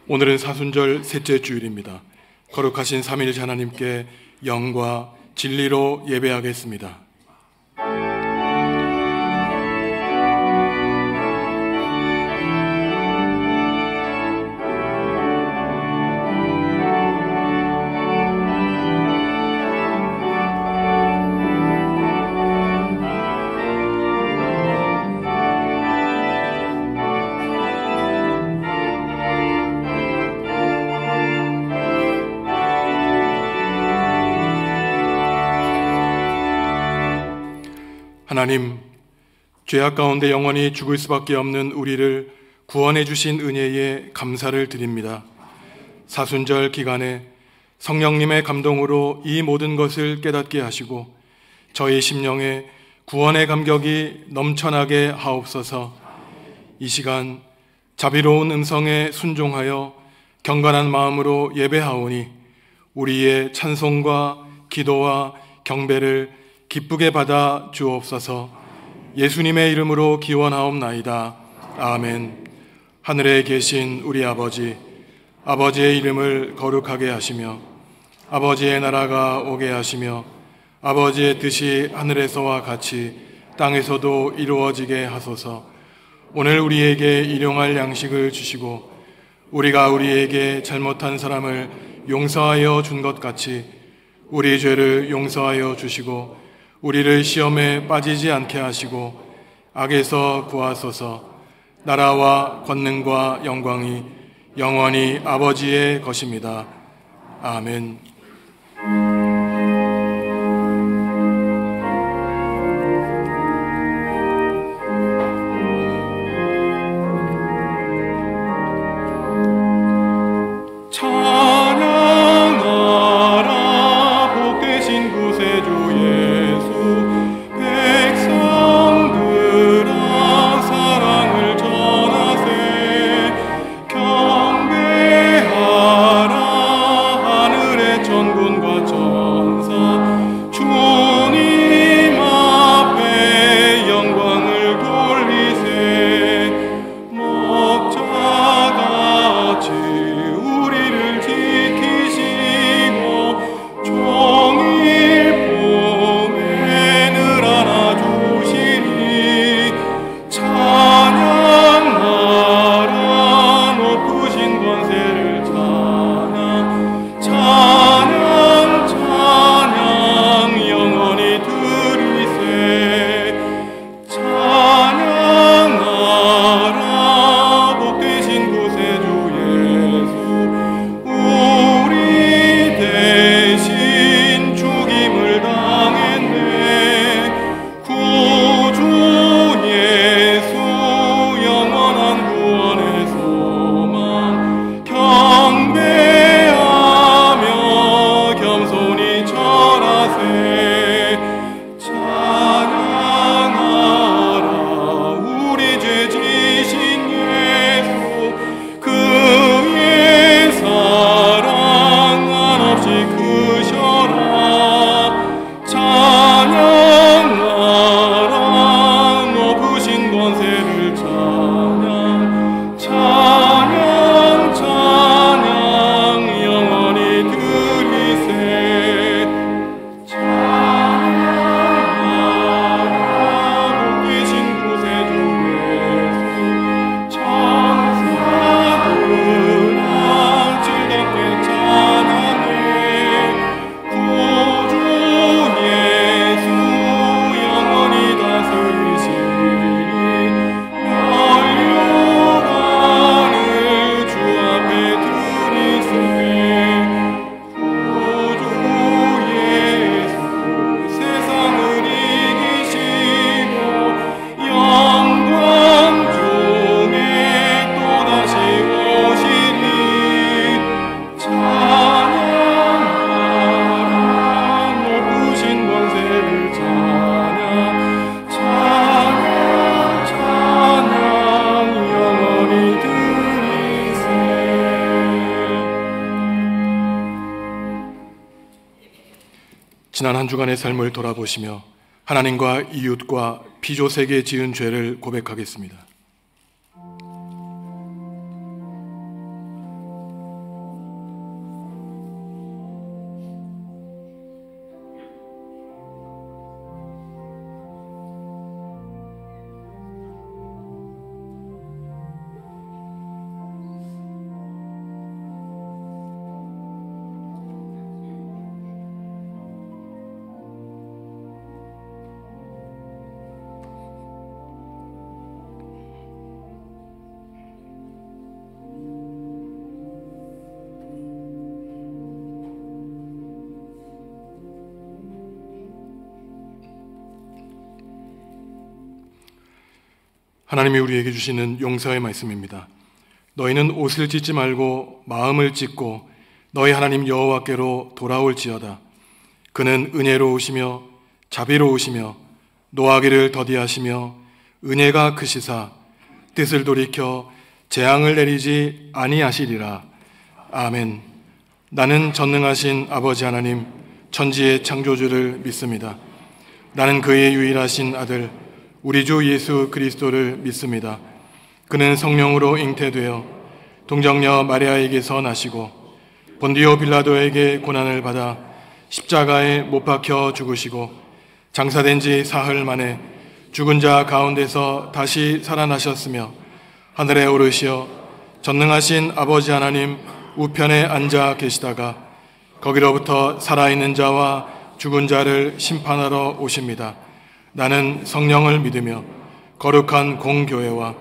오늘은 사순절 셋째 주일입니다. 거룩하신 삼위일체 하나님께 영과 진리로 예배하겠습니다. 하나님, 죄악 가운데 영원히 죽을 수밖에 없는 우리를 구원해 주신 은혜에 감사를 드립니다. 사순절 기간에 성령님의 감동으로 이 모든 것을 깨닫게 하시고 저희 심령에 구원의 감격이 넘쳐나게 하옵소서. 이 시간 자비로운 음성에 순종하여 경건한 마음으로 예배하오니 우리의 찬송과 기도와 경배를 기쁘게 받아 주옵소서. 예수님의 이름으로 기원하옵나이다. 아멘. 하늘에 계신 우리 아버지, 아버지의 이름을 거룩하게 하시며 아버지의 나라가 오게 하시며 아버지의 뜻이 하늘에서와 같이 땅에서도 이루어지게 하소서. 오늘 우리에게 일용할 양식을 주시고 우리가 우리에게 잘못한 사람을 용서하여 준 것 같이 우리 죄를 용서하여 주시고 우리를 시험에 빠지지 않게 하시고 악에서 구하소서. 나라와 권능과 영광이 영원히 아버지의 것입니다. 아멘. 지난 한 주간의 삶을 돌아보시며 하나님과 이웃과 피조세계에 지은 죄를 고백하겠습니다. 하나님이 우리에게 주시는 용서의 말씀입니다. 너희는 옷을 찢지 말고 마음을 찢고 너희 하나님 여호와께로 돌아올지어다. 그는 은혜로우시며 자비로우시며 노하기를 더디하시며 은혜가 크시사 뜻을 돌이켜 재앙을 내리지 아니하시리라. 아멘. 나는 전능하신 아버지 하나님 천지의 창조주를 믿습니다. 나는 그의 유일하신 아들 우리 주 예수 그리스도를 믿습니다. 그는 성령으로 잉태되어 동정녀 마리아에게서 나시고 본디오 빌라도에게 고난을 받아 십자가에 못 박혀 죽으시고 장사된 지 사흘 만에 죽은 자 가운데서 다시 살아나셨으며 하늘에 오르시어 전능하신 아버지 하나님 우편에 앉아 계시다가 거기로부터 살아있는 자와 죽은 자를 심판하러 오십니다. 나는 성령을 믿으며 거룩한 공교회와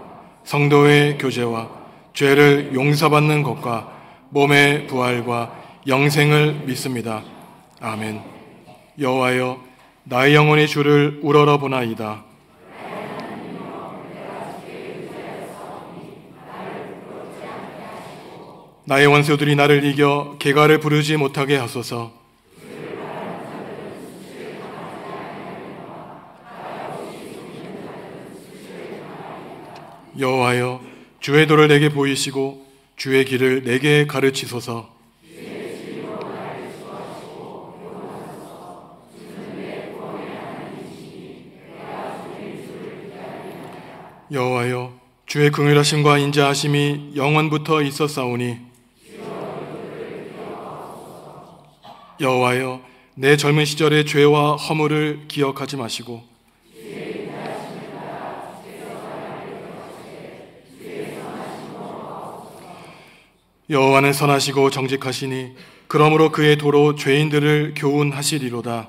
성도의 교제와 죄를 용서받는 것과 몸의 부활과 영생을 믿습니다. 아멘. 여호와여, 나의 영혼이 주를 우러러 보나이다. 나의 원수들이 나를 이겨 개가를 부르지 못하게 하소서. 여호와여, 주의 도를 내게 보이시고 주의 길을 내게 가르치소서. 여호와여, 주의 긍휼하심과 인자하심이 영원부터 있었사오니 여호와여, 내 젊은 시절의 죄와 허물을 기억하지 마시고 여호와는 선하시고 정직하시니 그러므로 그의 도로 죄인들을 교훈하시리로다.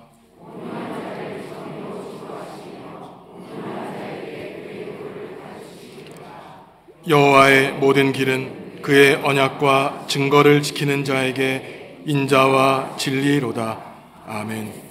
여호와의 모든 길은 그의 언약과 증거를 지키는 자에게 인자와 진리로다. 아멘.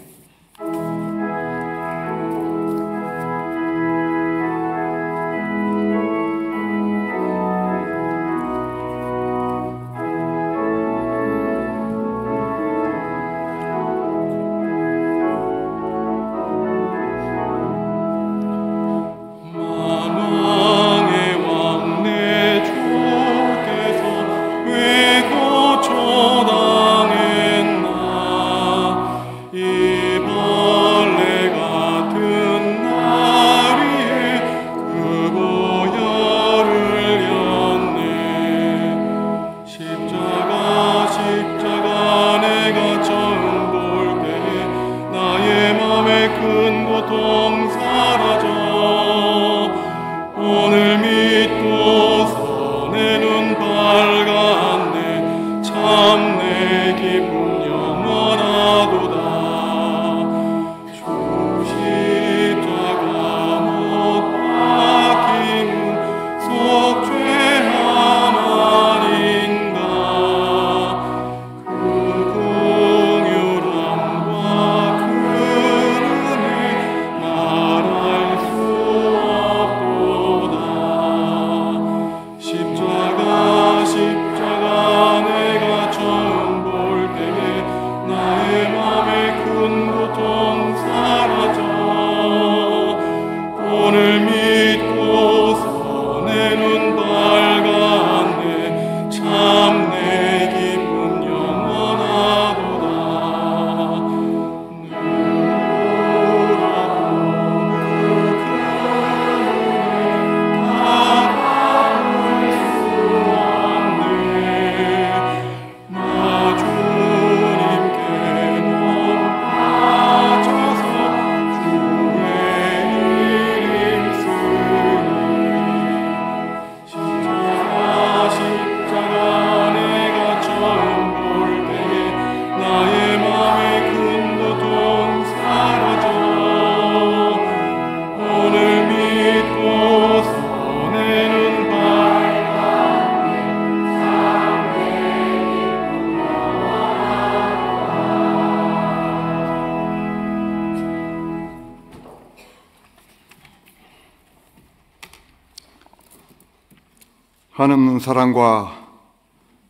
한없는 사랑과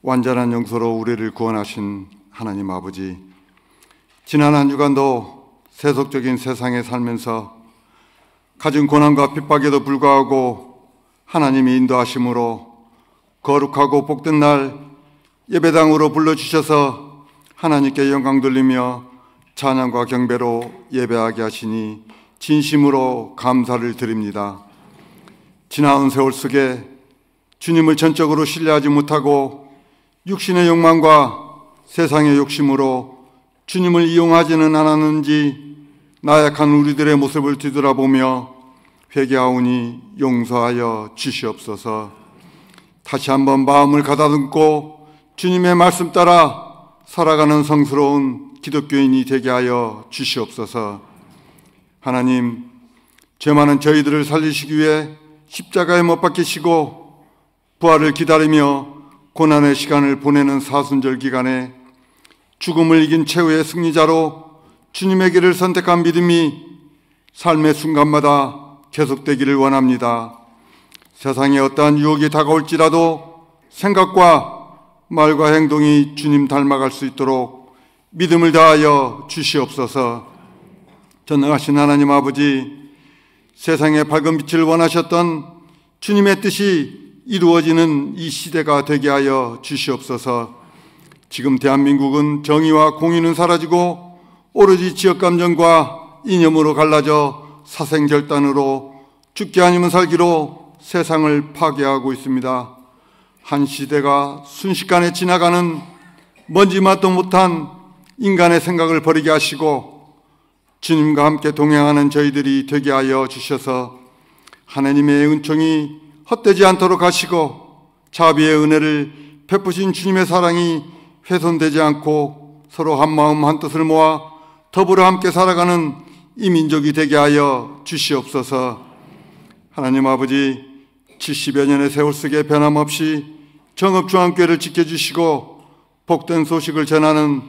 완전한 용서로 우리를 구원하신 하나님 아버지, 지난 한 주간도 세속적인 세상에 살면서 가진 고난과 핍박에도 불구하고 하나님이 인도하심으로 거룩하고 복된 날 예배당으로 불러주셔서 하나님께 영광 돌리며 찬양과 경배로 예배하게 하시니 진심으로 감사를 드립니다. 지나온 세월 속에 주님을 전적으로 신뢰하지 못하고 육신의 욕망과 세상의 욕심으로 주님을 이용하지는 않았는지 나약한 우리들의 모습을 뒤돌아보며 회개하오니 용서하여 주시옵소서. 다시 한번 마음을 가다듬고 주님의 말씀 따라 살아가는 성스러운 기독교인이 되게 하여 주시옵소서. 하나님, 죄 많은 저희들을 살리시기 위해 십자가에 못 박히시고 부활을 기다리며 고난의 시간을 보내는 사순절 기간에 죽음을 이긴 최후의 승리자로 주님의 길을 선택한 믿음이 삶의 순간마다 계속되기를 원합니다. 세상에 어떠한 유혹이 다가올지라도 생각과 말과 행동이 주님 닮아갈 수 있도록 믿음을 다하여 주시옵소서. 전능하신 하나님 아버지, 세상의 밝은 빛을 원하셨던 주님의 뜻이 이루어지는 이 시대가 되게 하여 주시옵소서. 지금 대한민국은 정의와 공의는 사라지고 오로지 지역감정과 이념으로 갈라져 사생결단으로 죽기 아니면 살기로 세상을 파괴하고 있습니다. 한 시대가 순식간에 지나가는 먼지맛도 못한 인간의 생각을 버리게 하시고 주님과 함께 동행하는 저희들이 되게 하여 주셔서 하나님의 은총이 헛되지 않도록 하시고 자비의 은혜를 베푸신 주님의 사랑이 훼손되지 않고 서로 한마음 한뜻을 모아 더불어 함께 살아가는 이 민족이 되게 하여 주시옵소서. 하나님 아버지, 70여 년의 세월 속에 변함없이 정읍중앙교회를 지켜주시고 복된 소식을 전하는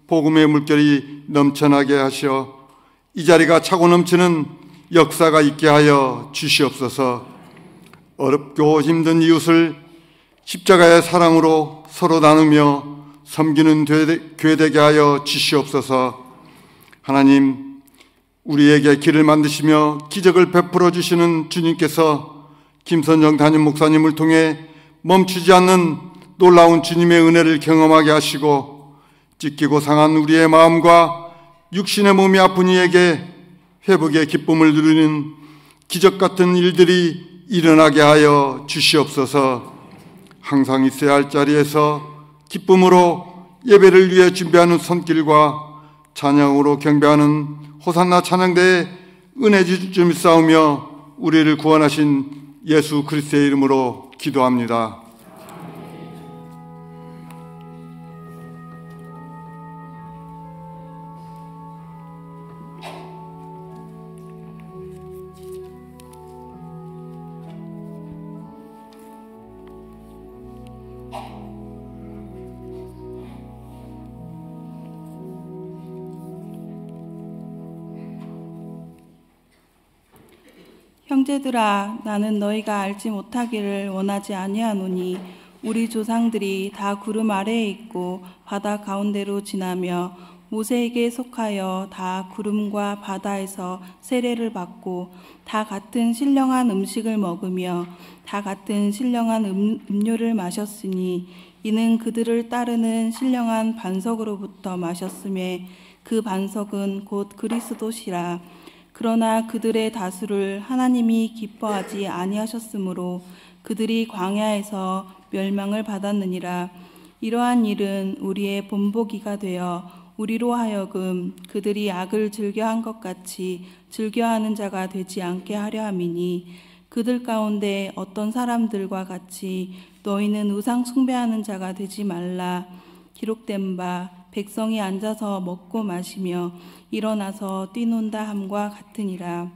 복음의 물결이 넘쳐나게 하셔 이 자리가 차고 넘치는 역사가 있게 하여 주시옵소서. 어렵고 힘든 이웃을 십자가의 사랑으로 서로 나누며 섬기는 교회 되게 하여 주시옵소서. 하나님, 우리에게 길을 만드시며 기적을 베풀어 주시는 주님께서 김선정 담임 목사님을 통해 멈추지 않는 놀라운 주님의 은혜를 경험하게 하시고 찢기고 상한 우리의 마음과 육신의 몸이 아픈 이에게 회복의 기쁨을 누리는 기적 같은 일들이 일어나게 하여 주시옵소서. 항상 있어야 할 자리에서 기쁨으로 예배를 위해 준비하는 손길과 찬양으로 경배하는 호산나 찬양대에 은혜 주님 싸우며 우리를 구원하신 예수 그리스도의 이름으로 기도합니다. 형제들아, 나는 너희가 알지 못하기를 원하지 아니하노니 우리 조상들이 다 구름 아래에 있고 바다 가운데로 지나며 모세에게 속하여 다 구름과 바다에서 세례를 받고 다 같은 신령한 음식을 먹으며 다 같은 신령한 음료를 마셨으니 이는 그들을 따르는 신령한 반석으로부터 마셨음에 그 반석은 곧 그리스도시라. 그러나 그들의 다수를 하나님이 기뻐하지 아니하셨으므로 그들이 광야에서 멸망을 받았느니라. 이러한 일은 우리의 본보기가 되어 우리로 하여금 그들이 악을 즐겨한 것 같이 즐겨하는 자가 되지 않게 하려 함이니 그들 가운데 어떤 사람들과 같이 너희는 우상 숭배하는 자가 되지 말라. 기록된 바 백성이 앉아서 먹고 마시며 일어나서 뛰논다 함과 같으니라.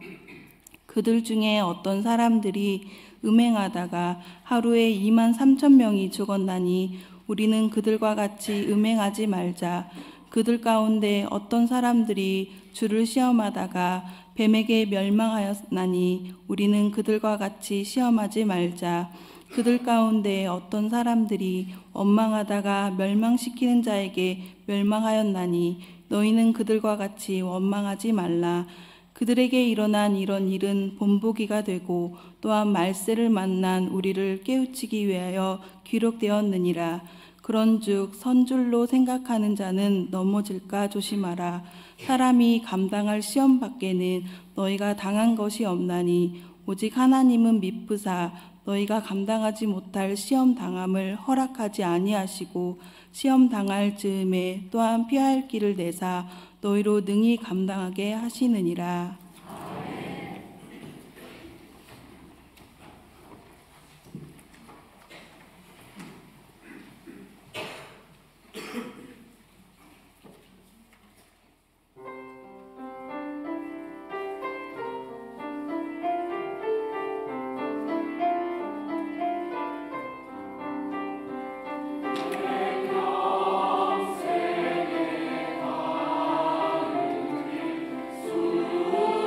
그들 중에 어떤 사람들이 음행하다가 하루에 23,000명이 죽었나니 우리는 그들과 같이 음행하지 말자. 그들 가운데 어떤 사람들이 주를 시험하다가 뱀에게 멸망하였나니 우리는 그들과 같이 시험하지 말자. 그들 가운데 어떤 사람들이 원망하다가 멸망시키는 자에게 멸망하였나니 너희는 그들과 같이 원망하지 말라. 그들에게 일어난 이런 일은 본보기가 되고 또한 말세를 만난 우리를 깨우치기 위하여 기록되었느니라. 그런즉 선줄로 생각하는 자는 넘어질까 조심하라. 사람이 감당할 시험 밖에는 너희가 당한 것이 없나니 오직 하나님은 미쁘사 너희가 감당하지 못할 시험 당함을 허락하지 아니하시고 시험 당할 즈음에 또한 피할 길을 내사 너희로 능히 감당하게 하시느니라. 주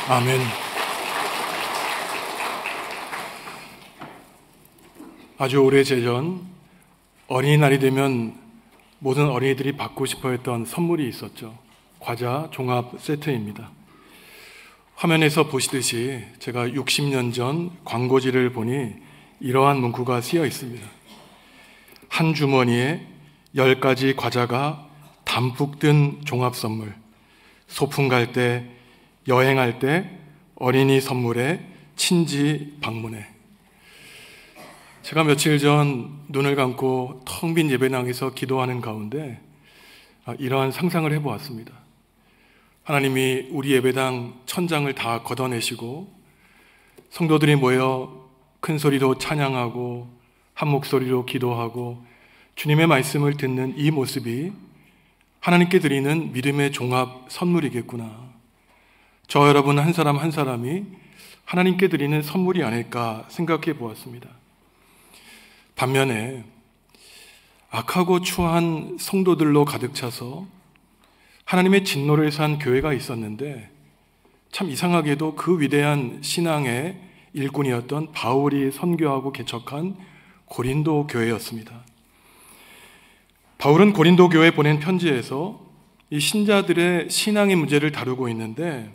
아멘. 아주 오래전 어린이날이 되면 모든 어린이들이 받고 싶어 했던 선물이 있었죠. 과자 종합 세트입니다. 화면에서 보시듯이 제가 60년 전 광고지를 보니 이러한 문구가 쓰여 있습니다. 한 주머니에 10가지 과자가 담뿍 든 종합 선물. 소풍 갈 때, 여행할 때, 어린이 선물에, 친지 방문에. 제가 며칠 전 눈을 감고 텅 빈 예배당에서 기도하는 가운데 이러한 상상을 해보았습니다. 하나님이 우리 예배당 천장을 다 걷어내시고 성도들이 모여 큰 소리로 찬양하고 한 목소리로 기도하고 주님의 말씀을 듣는 이 모습이 하나님께 드리는 믿음의 종합 선물이겠구나. 저 여러분 한 사람 한 사람이 하나님께 드리는 선물이 아닐까 생각해 보았습니다. 반면에 악하고 추한 성도들로 가득 차서 하나님의 진노를 산 교회가 있었는데 참 이상하게도 그 위대한 신앙의 일꾼이었던 바울이 선교하고 개척한 고린도 교회였습니다. 바울은 고린도 교회에 보낸 편지에서 이 신자들의 신앙의 문제를 다루고 있는데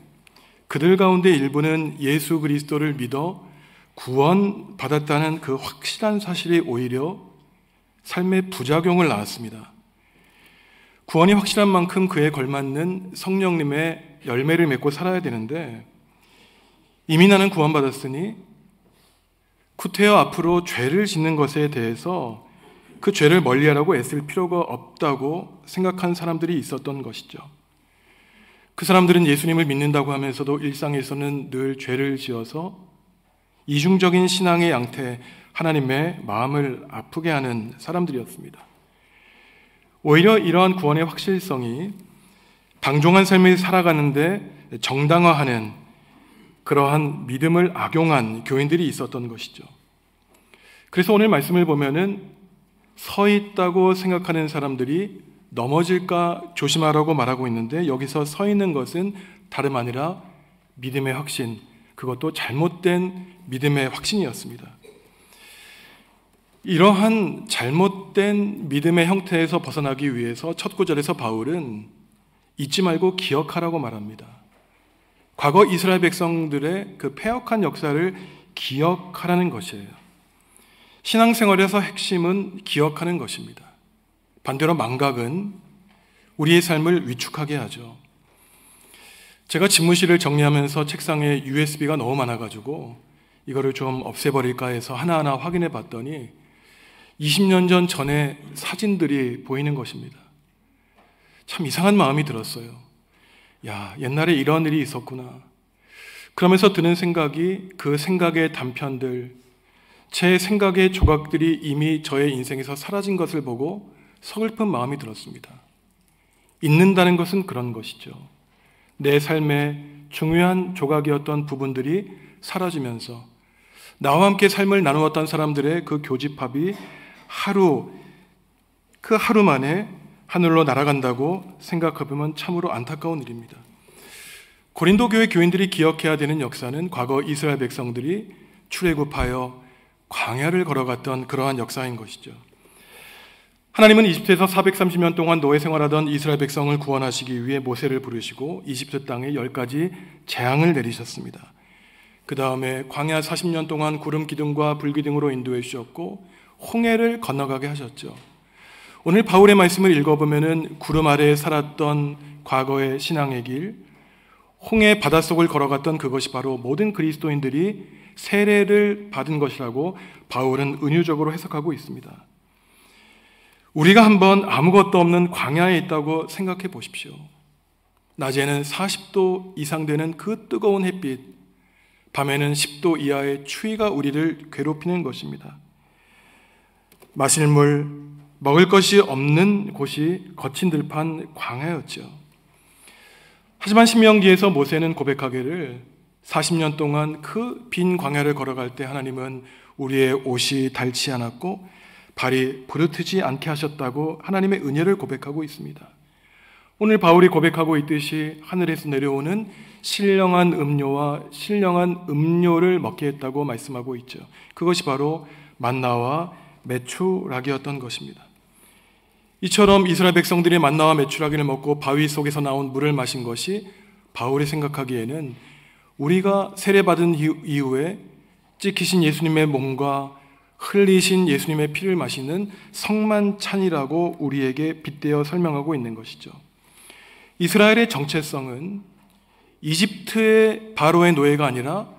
그들 가운데 일부는 예수 그리스도를 믿어 구원받았다는 그 확실한 사실이 오히려 삶의 부작용을 낳았습니다. 구원이 확실한 만큼 그에 걸맞는 성령님의 열매를 맺고 살아야 되는데 이미 나는 구원받았으니 구태여 앞으로 죄를 짓는 것에 대해서 그 죄를 멀리하라고 애쓸 필요가 없다고 생각한 사람들이 있었던 것이죠. 그 사람들은 예수님을 믿는다고 하면서도 일상에서는 늘 죄를 지어서 이중적인 신앙의 양태, 하나님의 마음을 아프게 하는 사람들이었습니다. 오히려 이러한 구원의 확실성이 방종한 삶을 살아가는데 정당화하는 그러한 믿음을 악용한 교인들이 있었던 것이죠. 그래서 오늘 말씀을 보면은 서 있다고 생각하는 사람들이 넘어질까 조심하라고 말하고 있는데 여기서 서 있는 것은 다름 아니라 믿음의 확신, 그것도 잘못된 믿음의 확신이었습니다. 이러한 잘못된 믿음의 형태에서 벗어나기 위해서 첫 구절에서 바울은 잊지 말고 기억하라고 말합니다. 과거 이스라엘 백성들의 그 패역한 역사를 기억하라는 것이에요. 신앙생활에서 핵심은 기억하는 것입니다. 반대로 망각은 우리의 삶을 위축하게 하죠. 제가 집무실을 정리하면서 책상에 USB가 너무 많아가지고 이거를 좀 없애버릴까 해서 하나하나 확인해 봤더니 20년 전의 사진들이 보이는 것입니다. 참 이상한 마음이 들었어요. 야, 옛날에 이런 일이 있었구나. 그러면서 드는 생각이 그 생각의 단편들, 제 생각의 조각들이 이미 저의 인생에서 사라진 것을 보고 서글픈 마음이 들었습니다. 잊는다는 것은 그런 것이죠. 내 삶의 중요한 조각이었던 부분들이 사라지면서 나와 함께 삶을 나누었던 사람들의 그 교집합이 하루 만에 하늘로 날아간다고 생각해보면 참으로 안타까운 일입니다. 고린도 교회 교인들이 기억해야 되는 역사는 과거 이스라엘 백성들이 출애굽하여 광야를 걸어갔던 그러한 역사인 것이죠. 하나님은 이집트에서 430년 동안 노예 생활하던 이스라엘 백성을 구원하시기 위해 모세를 부르시고 이집트 땅에 10가지 재앙을 내리셨습니다. 그 다음에 광야 40년 동안 구름 기둥과 불 기둥으로 인도해 주셨고 홍해를 건너가게 하셨죠. 오늘 바울의 말씀을 읽어보면은 구름 아래에 살았던 과거의 신앙의 길, 홍해 바닷속을 걸어갔던 그것이 바로 모든 그리스도인들이 세례를 받은 것이라고 바울은 은유적으로 해석하고 있습니다. 우리가 한번 아무것도 없는 광야에 있다고 생각해 보십시오. 낮에는 40도 이상 되는 그 뜨거운 햇빛, 밤에는 10도 이하의 추위가 우리를 괴롭히는 것입니다. 마실 물, 먹을 것이 없는 곳이 거친 들판 광야였죠. 하지만 신명기에서 모세는 고백하기를 40년 동안 그 빈 광야를 걸어갈 때 하나님은 우리의 옷이 닳지 않았고 발이 부르트지 않게 하셨다고 하나님의 은혜를 고백하고 있습니다. 오늘 바울이 고백하고 있듯이 하늘에서 내려오는 신령한 음료와 신령한 음료를 먹게 했다고 말씀하고 있죠. 그것이 바로 만나와 메추라기였던 것입니다. 이처럼 이스라엘 백성들이 만나와 메추라기를 먹고 바위 속에서 나온 물을 마신 것이 바울이 생각하기에는 우리가 세례받은 이후에 찍히신 예수님의 몸과 흘리신 예수님의 피를 마시는 성만찬이라고 우리에게 빗대어 설명하고 있는 것이죠. 이스라엘의 정체성은 이집트의 바로의 노예가 아니라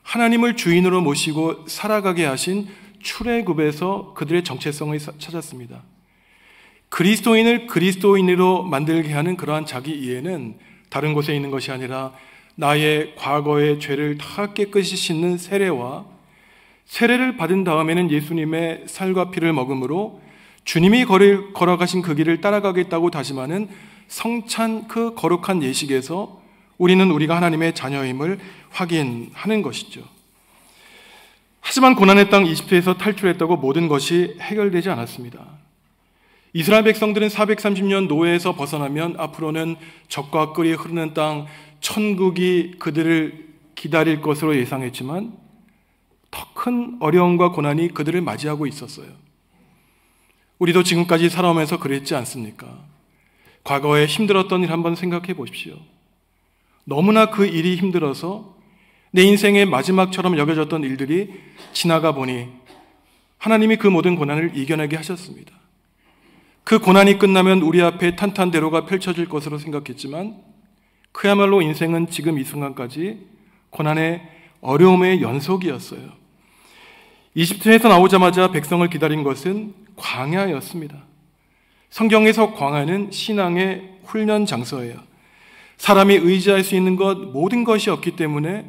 하나님을 주인으로 모시고 살아가게 하신 출애굽에서 그들의 정체성을 찾았습니다. 그리스도인을 그리스도인으로 만들게 하는 그러한 자기 이해는 다른 곳에 있는 것이 아니라 나의 과거의 죄를 다 깨끗이 씻는 세례와 세례를 받은 다음에는 예수님의 살과 피를 먹음으로 주님이 걸어가신 그 길을 따라가겠다고 다짐하는 성찬 그 거룩한 예식에서 우리는 우리가 하나님의 자녀임을 확인하는 것이죠. 하지만 고난의 땅 이집트에서 탈출했다고 모든 것이 해결되지 않았습니다. 이스라엘 백성들은 430년 노예에서 벗어나면 앞으로는 적과 꿀이 흐르는 땅 천국이 그들을 기다릴 것으로 예상했지만 더 큰 어려움과 고난이 그들을 맞이하고 있었어요. 우리도 지금까지 살아오면서 그랬지 않습니까? 과거에 힘들었던 일 한번 생각해 보십시오. 너무나 그 일이 힘들어서 내 인생의 마지막처럼 여겨졌던 일들이 지나가 보니 하나님이 그 모든 고난을 이겨내게 하셨습니다. 그 고난이 끝나면 우리 앞에 탄탄대로가 펼쳐질 것으로 생각했지만 그야말로 인생은 지금 이 순간까지 고난의 어려움의 연속이었어요. 이집트에서 나오자마자 백성을 기다린 것은 광야였습니다. 성경에서 광야는 신앙의 훈련 장소예요. 사람이 의지할 수 있는 것 모든 것이 없기 때문에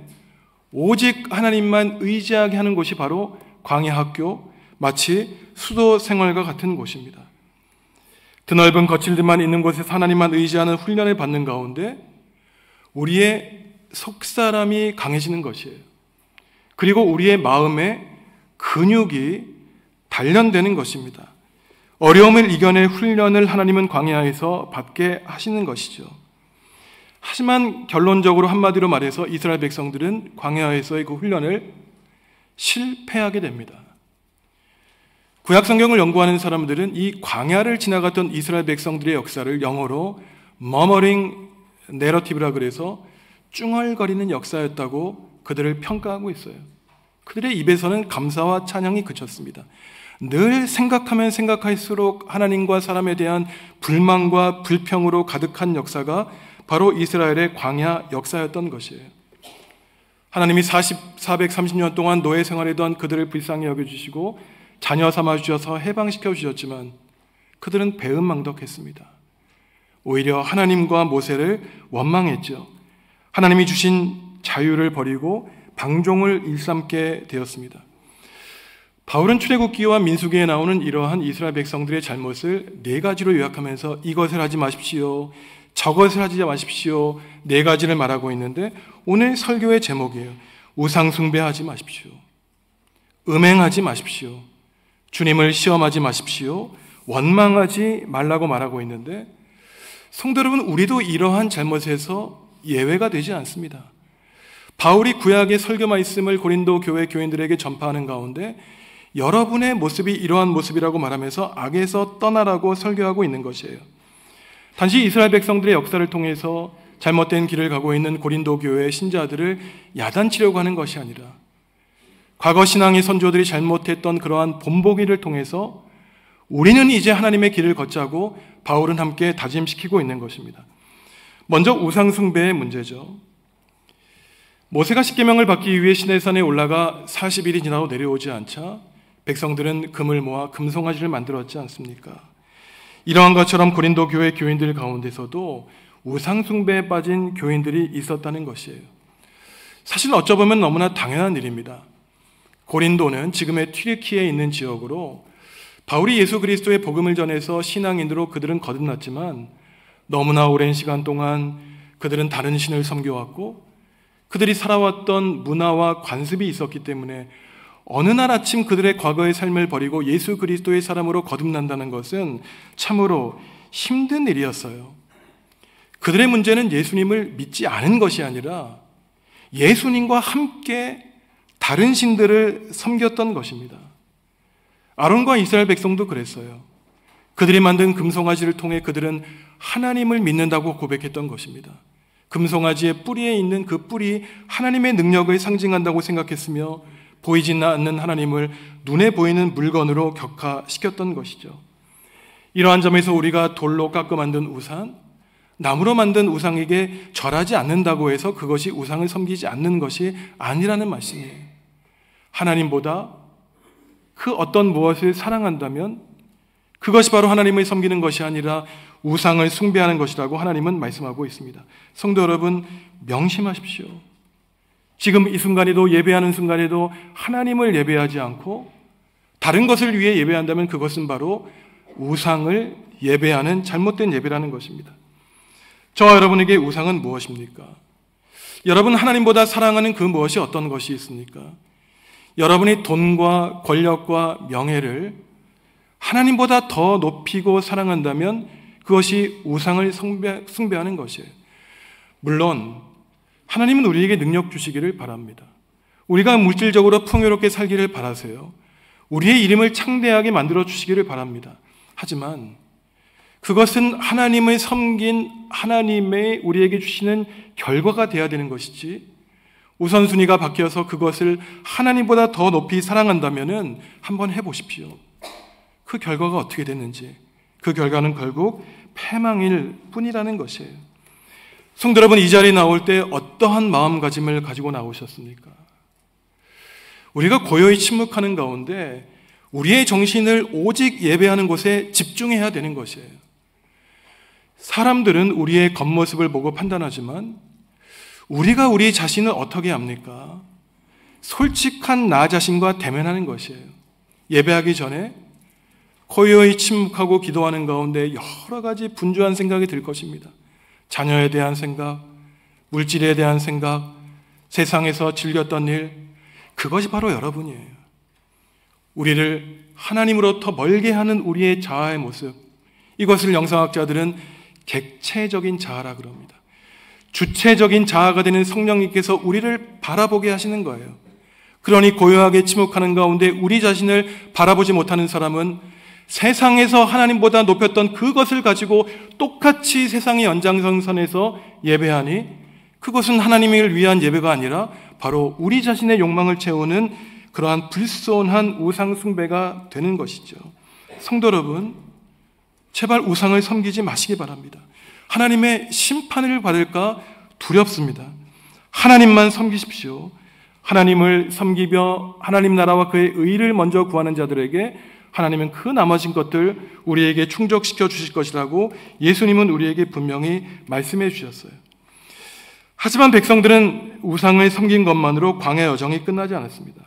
오직 하나님만 의지하게 하는 곳이 바로 광야 학교, 마치 수도 생활과 같은 곳입니다. 드넓은 거칠들만 있는 곳에서 하나님만 의지하는 훈련을 받는 가운데 우리의 속사람이 강해지는 것이에요. 그리고 우리의 마음에 근육이 단련되는 것입니다. 어려움을 이겨낼 훈련을 하나님은 광야에서 받게 하시는 것이죠. 하지만 결론적으로 한마디로 말해서 이스라엘 백성들은 광야에서의 그 훈련을 실패하게 됩니다. 구약 성경을 연구하는 사람들은 이 광야를 지나갔던 이스라엘 백성들의 역사를 영어로 murmuring narrative라 그래서 쭝얼거리는 역사였다고 그들을 평가하고 있어요. 그들의 입에서는 감사와 찬양이 그쳤습니다. 늘 생각하면 생각할수록 하나님과 사람에 대한 불만과 불평으로 가득한 역사가 바로 이스라엘의 광야 역사였던 것이에요. 하나님이 430년 동안 노예 생활하던 그들을 불쌍히 여겨주시고 자녀 삼아주셔서 해방시켜 주셨지만 그들은 배은망덕했습니다. 오히려 하나님과 모세를 원망했죠. 하나님이 주신 자유를 버리고 방종을 일삼게 되었습니다. 바울은 출애굽기와 민수기에 나오는 이러한 이스라엘 백성들의 잘못을 4가지로 요약하면서 이것을 하지 마십시오, 저것을 하지 마십시오, 4가지를 말하고 있는데 오늘 설교의 제목이에요. 우상 숭배하지 마십시오, 음행하지 마십시오, 주님을 시험하지 마십시오, 원망하지 말라고 말하고 있는데 성도 여러분, 우리도 이러한 잘못에서 예외가 되지 않습니다. 바울이 구약의 설교 말씀을 고린도 교회 교인들에게 전파하는 가운데 여러분의 모습이 이러한 모습이라고 말하면서 악에서 떠나라고 설교하고 있는 것이에요. 단지 이스라엘 백성들의 역사를 통해서 잘못된 길을 가고 있는 고린도 교회의 신자들을 야단치려고 하는 것이 아니라 과거 신앙의 선조들이 잘못했던 그러한 본보기를 통해서 우리는 이제 하나님의 길을 걷자고 바울은 함께 다짐시키고 있는 것입니다. 먼저 우상숭배의 문제죠. 모세가 십계명을 받기 위해 시내산에 올라가 40일이 지나도 내려오지 않자 백성들은 금을 모아 금송아지를 만들었지 않습니까? 이러한 것처럼 고린도 교회 교인들 가운데서도 우상숭배에 빠진 교인들이 있었다는 것이에요. 사실 어쩌보면 너무나 당연한 일입니다. 고린도는 지금의 튀르키예에 있는 지역으로 바울이 예수 그리스도의 복음을 전해서 신앙인으로 그들은 거듭났지만 너무나 오랜 시간 동안 그들은 다른 신을 섬겨왔고 그들이 살아왔던 문화와 관습이 있었기 때문에 어느 날 아침 그들의 과거의 삶을 버리고 예수 그리스도의 사람으로 거듭난다는 것은 참으로 힘든 일이었어요. 그들의 문제는 예수님을 믿지 않은 것이 아니라 예수님과 함께 다른 신들을 섬겼던 것입니다. 아론과 이스라엘 백성도 그랬어요. 그들이 만든 금송아지를 통해 그들은 하나님을 믿는다고 고백했던 것입니다. 금송아지의 뿌리에 있는 그 뿔이 하나님의 능력을 상징한다고 생각했으며 보이지 않는 하나님을 눈에 보이는 물건으로 격화시켰던 것이죠. 이러한 점에서 우리가 돌로 깎아 만든 우상, 나무로 만든 우상에게 절하지 않는다고 해서 그것이 우상을 섬기지 않는 것이 아니라는 말씀이에요. 하나님보다 그 어떤 무엇을 사랑한다면 그것이 바로 하나님을 섬기는 것이 아니라 우상을 숭배하는 것이라고 하나님은 말씀하고 있습니다. 성도 여러분, 명심하십시오. 지금 이 순간에도, 예배하는 순간에도 하나님을 예배하지 않고 다른 것을 위해 예배한다면 그것은 바로 우상을 예배하는 잘못된 예배라는 것입니다. 저와 여러분에게 우상은 무엇입니까? 여러분 하나님보다 사랑하는 그 무엇이 어떤 것이 있습니까? 여러분이 돈과 권력과 명예를 하나님보다 더 높이고 사랑한다면 그것이 우상을 숭배하는 것이에요. 물론 하나님은 우리에게 능력 주시기를 바랍니다. 우리가 물질적으로 풍요롭게 살기를 바라세요. 우리의 이름을 창대하게 만들어 주시기를 바랍니다. 하지만 그것은 하나님을 섬긴 하나님의 우리에게 주시는 결과가 되어야 되는 것이지, 우선순위가 바뀌어서 그것을 하나님보다 더 높이 사랑한다면 한번 해보십시오. 그 결과가 어떻게 됐는지, 그 결과는 결국 패망일 뿐이라는 것이에요. 성도 여러분, 이 자리에 나올 때 어떠한 마음가짐을 가지고 나오셨습니까? 우리가 고요히 침묵하는 가운데 우리의 정신을 오직 예배하는 곳에 집중해야 되는 것이에요. 사람들은 우리의 겉모습을 보고 판단하지만 우리가 우리 자신을 어떻게 합니까? 솔직한 나 자신과 대면하는 것이에요. 예배하기 전에 고요히 침묵하고 기도하는 가운데 여러 가지 분주한 생각이 들 것입니다. 자녀에 대한 생각, 물질에 대한 생각, 세상에서 즐겼던 일, 그것이 바로 여러분이에요. 우리를 하나님으로부터 멀게 하는 우리의 자아의 모습, 이것을 영성학자들은 객체적인 자아라 그럽니다. 주체적인 자아가 되는 성령님께서 우리를 바라보게 하시는 거예요. 그러니 고요하게 침묵하는 가운데 우리 자신을 바라보지 못하는 사람은 세상에서 하나님보다 높였던 그것을 가지고 똑같이 세상의 연장선에서 예배하니 그것은 하나님을 위한 예배가 아니라 바로 우리 자신의 욕망을 채우는 그러한 불손한 우상 숭배가 되는 것이죠. 성도 여러분, 제발 우상을 섬기지 마시기 바랍니다. 하나님의 심판을 받을까 두렵습니다. 하나님만 섬기십시오. 하나님을 섬기며 하나님 나라와 그의 의를 먼저 구하는 자들에게 하나님은 그 나머진 것들 우리에게 충족시켜 주실 것이라고 예수님은 우리에게 분명히 말씀해 주셨어요. 하지만 백성들은 우상을 섬긴 것만으로 광야 여정이 끝나지 않았습니다.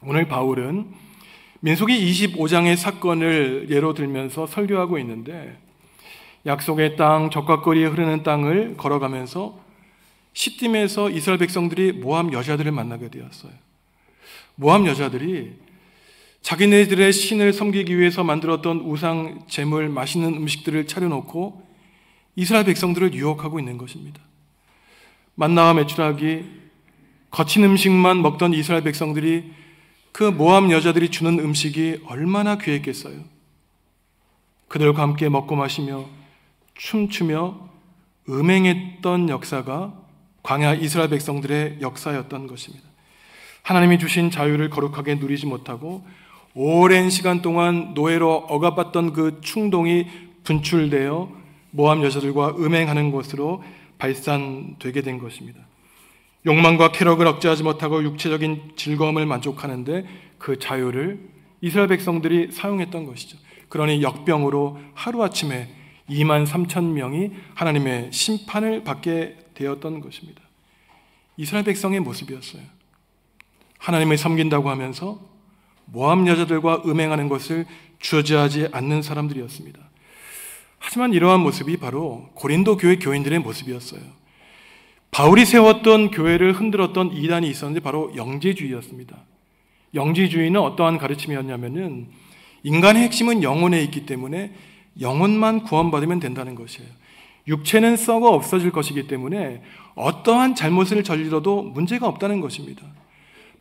오늘 바울은 민수기 25장의 사건을 예로 들면서 설교하고 있는데, 약속의 땅, 적과 꿀이 흐르는 땅을 걸어가면서 시딤에서 이스라엘 백성들이 모압 여자들을 만나게 되었어요. 모압 여자들이 자기네들의 신을 섬기기 위해서 만들었던 우상 제물, 맛있는 음식들을 차려놓고 이스라엘 백성들을 유혹하고 있는 것입니다. 만나와 메추라기, 거친 음식만 먹던 이스라엘 백성들이 그 모압 여자들이 주는 음식이 얼마나 귀했겠어요. 그들과 함께 먹고 마시며 춤추며 음행했던 역사가 광야 이스라엘 백성들의 역사였던 것입니다. 하나님이 주신 자유를 거룩하게 누리지 못하고 오랜 시간 동안 노예로 억압받던 그 충동이 분출되어 모압 여자들과 음행하는 것으로 발산되게 된 것입니다. 욕망과 쾌락을 억제하지 못하고 육체적인 즐거움을 만족하는데 그 자유를 이스라엘 백성들이 사용했던 것이죠. 그러니 역병으로 하루아침에 23,000명이 하나님의 심판을 받게 되었던 것입니다. 이스라엘 백성의 모습이었어요. 하나님을 섬긴다고 하면서 모압 여자들과 음행하는 것을 주저하지 않는 사람들이었습니다. 하지만 이러한 모습이 바로 고린도 교회 교인들의 모습이었어요. 바울이 세웠던 교회를 흔들었던 이단이 있었는데 바로 영지주의였습니다. 영지주의는 어떠한 가르침이었냐면은 인간의 핵심은 영혼에 있기 때문에 영혼만 구원받으면 된다는 것이에요. 육체는 썩어 없어질 것이기 때문에 어떠한 잘못을 저질러도 문제가 없다는 것입니다.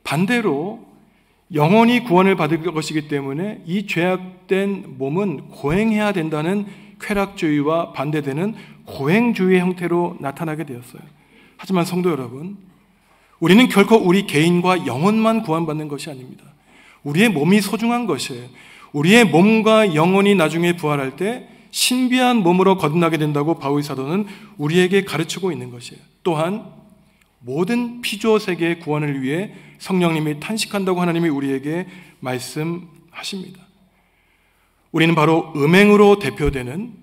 반대로 영원히 구원을 받을 것이기 때문에 이 죄악된 몸은 고행해야 된다는 쾌락주의와 반대되는 고행주의의 형태로 나타나게 되었어요. 하지만 성도 여러분, 우리는 결코 우리 개인과 영혼만 구원받는 것이 아닙니다. 우리의 몸이 소중한 것이에요. 우리의 몸과 영혼이 나중에 부활할 때 신비한 몸으로 거듭나게 된다고 바울 사도는 우리에게 가르치고 있는 것이에요. 또한 모든 피조 세계의 구원을 위해 성령님이 탄식한다고 하나님이 우리에게 말씀하십니다. 우리는 바로 음행으로 대표되는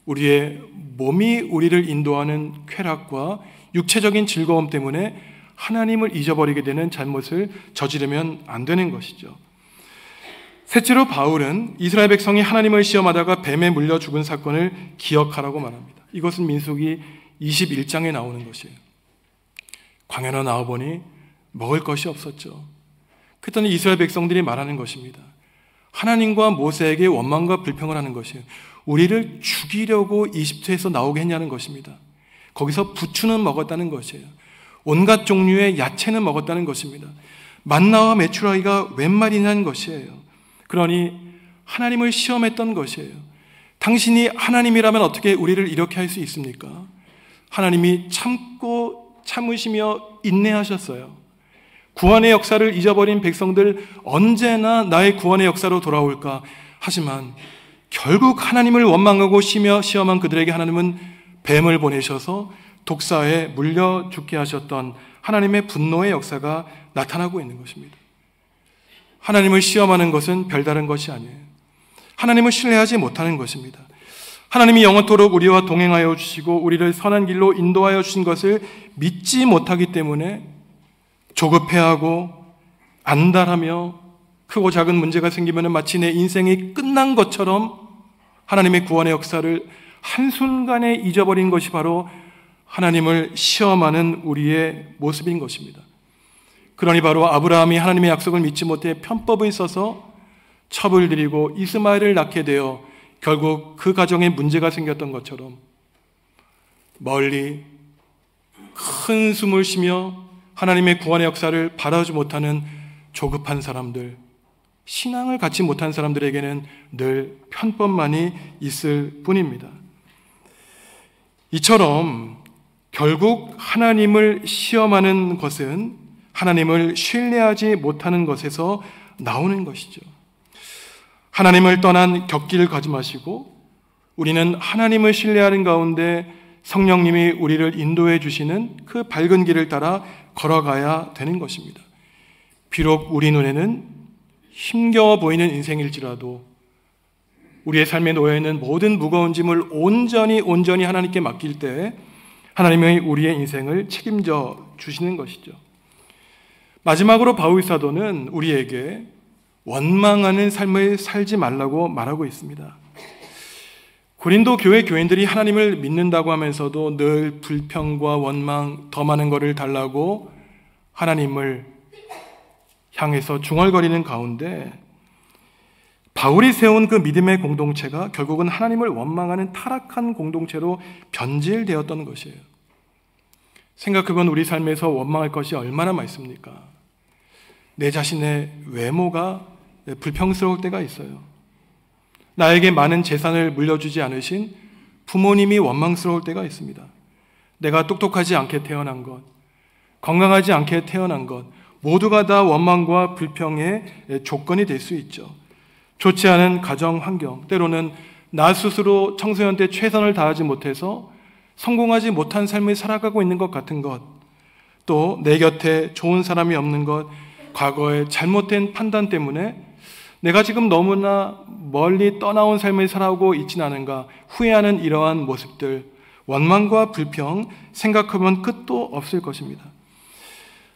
우리의 몸이 우리를 인도하는 쾌락과 육체적인 즐거움 때문에 하나님을 잊어버리게 되는 잘못을 저지르면 안 되는 것이죠. 셋째로 바울은 이스라엘 백성이 하나님을 시험하다가 뱀에 물려 죽은 사건을 기억하라고 말합니다. 이것은 민수기 21장에 나오는 것이에요. 광야로 나와보니 먹을 것이 없었죠. 그랬더니 이스라엘 백성들이 말하는 것입니다. 하나님과 모세에게 원망과 불평을 하는 것이에요. 우리를 죽이려고 이집트에서 나오게 했냐는 것입니다. 거기서 부추는 먹었다는 것이에요. 온갖 종류의 야채는 먹었다는 것입니다. 만나와 메추라기가 웬 말이냐는 것이에요. 그러니 하나님을 시험했던 것이에요. 당신이 하나님이라면 어떻게 우리를 이렇게 할 수 있습니까? 하나님이 참으시며 인내하셨어요. 구원의 역사를 잊어버린 백성들 언제나 나의 구원의 역사로 돌아올까? 하지만 결국 하나님을 원망하고 시험한 그들에게 하나님은 뱀을 보내셔서 독사에 물려 죽게 하셨던 하나님의 분노의 역사가 나타나고 있는 것입니다. 하나님을 시험하는 것은 별다른 것이 아니에요. 하나님을 신뢰하지 못하는 것입니다. 하나님이 영원토록 우리와 동행하여 주시고 우리를 선한 길로 인도하여 주신 것을 믿지 못하기 때문에 조급해하고 안달하며 크고 작은 문제가 생기면 마치 내 인생이 끝난 것처럼 하나님의 구원의 역사를 한순간에 잊어버린 것이 바로 하나님을 시험하는 우리의 모습인 것입니다. 그러니 바로 아브라함이 하나님의 약속을 믿지 못해 편법을 써서 첩을 들이고 이스마엘을 낳게 되어 결국 그 가정에 문제가 생겼던 것처럼 멀리 큰 숨을 쉬며 하나님의 구원의 역사를 바라보지 못하는 조급한 사람들, 신앙을 갖지 못한 사람들에게는 늘 편법만이 있을 뿐입니다. 이처럼 결국 하나님을 시험하는 것은 하나님을 신뢰하지 못하는 것에서 나오는 것이죠. 하나님을 떠난 곁길을 가지 마시고 우리는 하나님을 신뢰하는 가운데 성령님이 우리를 인도해 주시는 그 밝은 길을 따라 걸어가야 되는 것입니다. 비록 우리 눈에는 힘겨워 보이는 인생일지라도 우리의 삶에 놓여있는 모든 무거운 짐을 온전히 하나님께 맡길 때 하나님이 우리의 인생을 책임져 주시는 것이죠. 마지막으로 바울 사도는 우리에게 원망하는 삶을 살지 말라고 말하고 있습니다. 고린도 교회 교인들이 하나님을 믿는다고 하면서도 늘 불평과 원망, 더 많은 것을 달라고 하나님을 향해서 중얼거리는 가운데 바울이 세운 그 믿음의 공동체가 결국은 하나님을 원망하는 타락한 공동체로 변질되었던 것이에요. 생각해보면 우리 삶에서 원망할 것이 얼마나 많습니까? 내 자신의 외모가 불평스러울 때가 있어요. 나에게 많은 재산을 물려주지 않으신 부모님이 원망스러울 때가 있습니다. 내가 똑똑하지 않게 태어난 것, 건강하지 않게 태어난 것, 모두가 다 원망과 불평의 조건이 될 수 있죠. 좋지 않은 가정 환경, 때로는 나 스스로 청소년 때 최선을 다하지 못해서 성공하지 못한 삶을 살아가고 있는 것 같은 것, 또 내 곁에 좋은 사람이 없는 것, 과거의 잘못된 판단 때문에 내가 지금 너무나 멀리 떠나온 삶을 살아오고 있지는 않은가 후회하는 이러한 모습들, 원망과 불평 생각하면 끝도 없을 것입니다.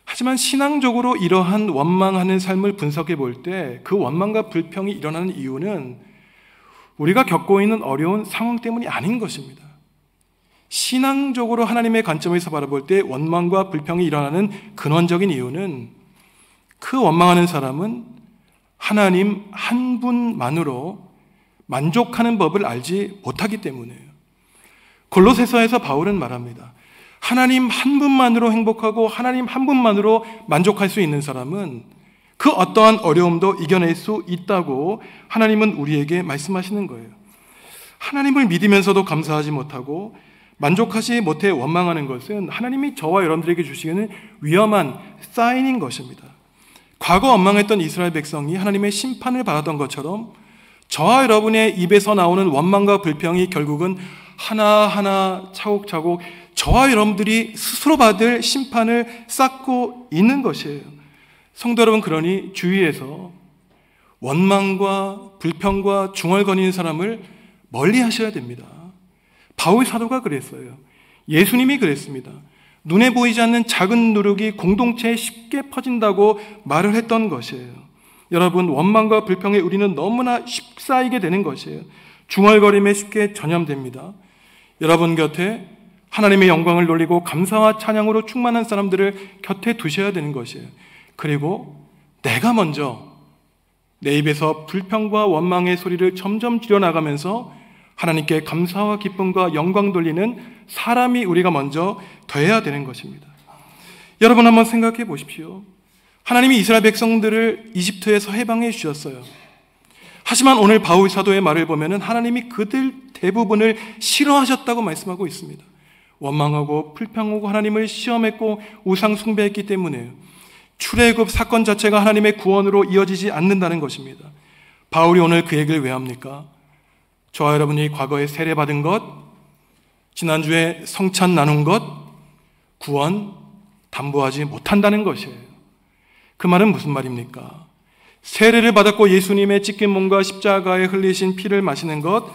하지만 신앙적으로 이러한 원망하는 삶을 분석해 볼 때 그 원망과 불평이 일어나는 이유는 우리가 겪고 있는 어려운 상황 때문이 아닌 것입니다. 신앙적으로 하나님의 관점에서 바라볼 때 원망과 불평이 일어나는 근원적인 이유는 그 원망하는 사람은 하나님 한 분만으로 만족하는 법을 알지 못하기 때문이에요. 골로새서에서 바울은 말합니다. 하나님 한 분만으로 행복하고 하나님 한 분만으로 만족할 수 있는 사람은 그 어떠한 어려움도 이겨낼 수 있다고 하나님은 우리에게 말씀하시는 거예요. 하나님을 믿으면서도 감사하지 못하고 만족하지 못해 원망하는 것은 하나님이 저와 여러분들에게 주시는 위험한 사인인 것입니다. 과거 원망했던 이스라엘 백성이 하나님의 심판을 받았던 것처럼 저와 여러분의 입에서 나오는 원망과 불평이 결국은 하나하나 차곡차곡 저와 여러분들이 스스로 받을 심판을 쌓고 있는 것이에요. 성도 여러분, 그러니 주위에서 원망과 불평과 중얼거리는 사람을 멀리 하셔야 됩니다. 바울 사도가 그랬어요. 예수님이 그랬습니다. 눈에 보이지 않는 작은 누룩이 공동체에 쉽게 퍼진다고 말을 했던 것이에요. 여러분, 원망과 불평에 우리는 너무나 쉽사이게 되는 것이에요. 중얼거림에 쉽게 전염됩니다. 여러분 곁에 하나님의 영광을 돌리고 감사와 찬양으로 충만한 사람들을 곁에 두셔야 되는 것이에요. 그리고 내가 먼저 내 입에서 불평과 원망의 소리를 점점 줄여나가면서 하나님께 감사와 기쁨과 영광 돌리는 사람이 우리가 먼저 되어야 되는 것입니다. 여러분 한번 생각해 보십시오. 하나님이 이스라엘 백성들을 이집트에서 해방해 주셨어요. 하지만 오늘 바울 사도의 말을 보면 하나님이 그들 대부분을 싫어하셨다고 말씀하고 있습니다. 원망하고 불평하고 하나님을 시험했고 우상 숭배했기 때문에요. 출애굽 사건 자체가 하나님의 구원으로 이어지지 않는다는 것입니다. 바울이 오늘 그 얘기를 왜 합니까? 저와 여러분이 과거에 세례받은 것, 지난주에 성찬 나눈 것, 구원 담보하지 못한다는 것이에요. 그 말은 무슨 말입니까? 세례를 받았고 예수님의 찢긴 몸과 십자가에 흘리신 피를 마시는 것,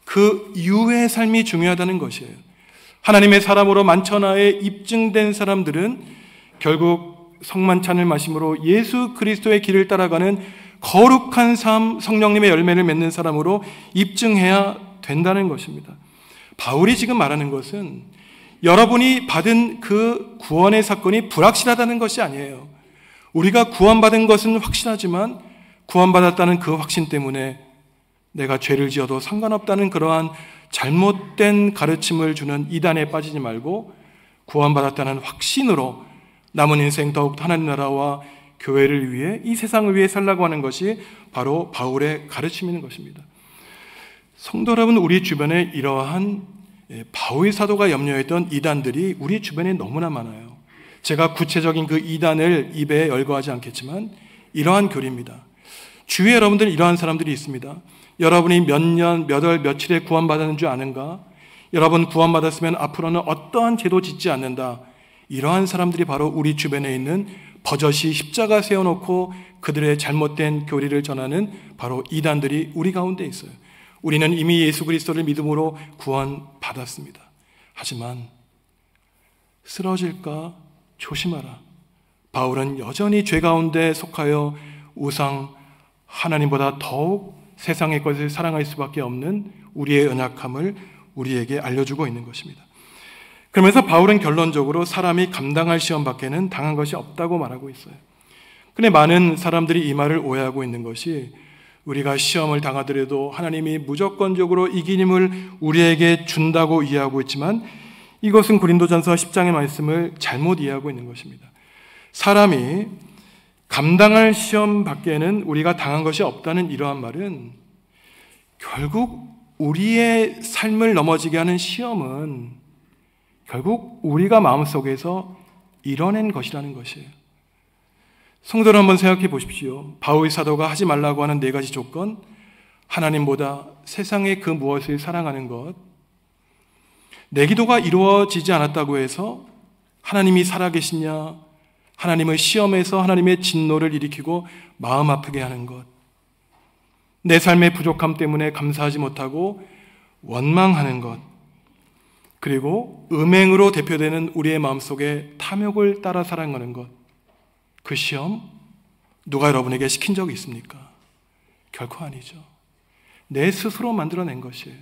그 이후의 삶이 중요하다는 것이에요. 하나님의 사람으로 만천하에 입증된 사람들은 결국 성만찬을 마심으로 예수 그리스도의 길을 따라가는 거룩한 삶, 성령님의 열매를 맺는 사람으로 입증해야 된다는 것입니다. 바울이 지금 말하는 것은 여러분이 받은 그 구원의 사건이 불확실하다는 것이 아니에요. 우리가 구원받은 것은 확실하지만 구원받았다는 그 확신 때문에 내가 죄를 지어도 상관없다는 그러한 잘못된 가르침을 주는 이단에 빠지지 말고 구원받았다는 확신으로 남은 인생 더욱 하나님 나라와 교회를 위해 이 세상을 위해 살라고 하는 것이 바로 바울의 가르침인 것입니다. 성도 여러분, 우리 주변에 이러한 바울 사도가 염려했던 이단들이 우리 주변에 너무나 많아요. 제가 구체적인 그 이단을 입에 열거하지 않겠지만 이러한 교리입니다. 주위에 여러분들 이러한 사람들이 있습니다. 여러분이 몇 년, 몇 월, 며칠에 구원받았는 줄 아는가? 여러분 구원받았으면 앞으로는 어떠한 죄도 짓지 않는다. 이러한 사람들이 바로 우리 주변에 있는 버젓이 십자가 세워놓고 그들의 잘못된 교리를 전하는 바로 이단들이 우리 가운데 있어요. 우리는 이미 예수 그리스도를 믿음으로 구원받았습니다. 하지만 쓰러질까 조심하라. 바울은 여전히 죄 가운데 속하여 우상 하나님보다 더욱 세상의 것을 사랑할 수밖에 없는 우리의 연약함을 우리에게 알려주고 있는 것입니다. 그러면서 바울은 결론적으로 사람이 감당할 시험 밖에는 당한 것이 없다고 말하고 있어요. 그런데 많은 사람들이 이 말을 오해하고 있는 것이 우리가 시험을 당하더라도 하나님이 무조건적으로 이기림을 우리에게 준다고 이해하고 있지만 이것은 고린도전서 10장의 말씀을 잘못 이해하고 있는 것입니다. 사람이 감당할 시험 밖에는 우리가 당한 것이 없다는 이러한 말은 결국 우리의 삶을 넘어지게 하는 시험은 결국 우리가 마음속에서 이뤄낸 것이라는 것이에요. 성도를 한번 생각해 보십시오. 바울 사도가 하지 말라고 하는 4가지 조건, 하나님보다 세상의 그 무엇을 사랑하는 것, 내 기도가 이루어지지 않았다고 해서 하나님이 살아계시냐, 하나님을 시험해서 하나님의 진노를 일으키고 마음 아프게 하는 것, 내 삶의 부족함 때문에 감사하지 못하고 원망하는 것, 그리고 음행으로 대표되는 우리의 마음속에 탐욕을 따라 살아가는 것, 그 시험 누가 여러분에게 시킨 적이 있습니까? 결코 아니죠. 내 스스로 만들어낸 것이에요.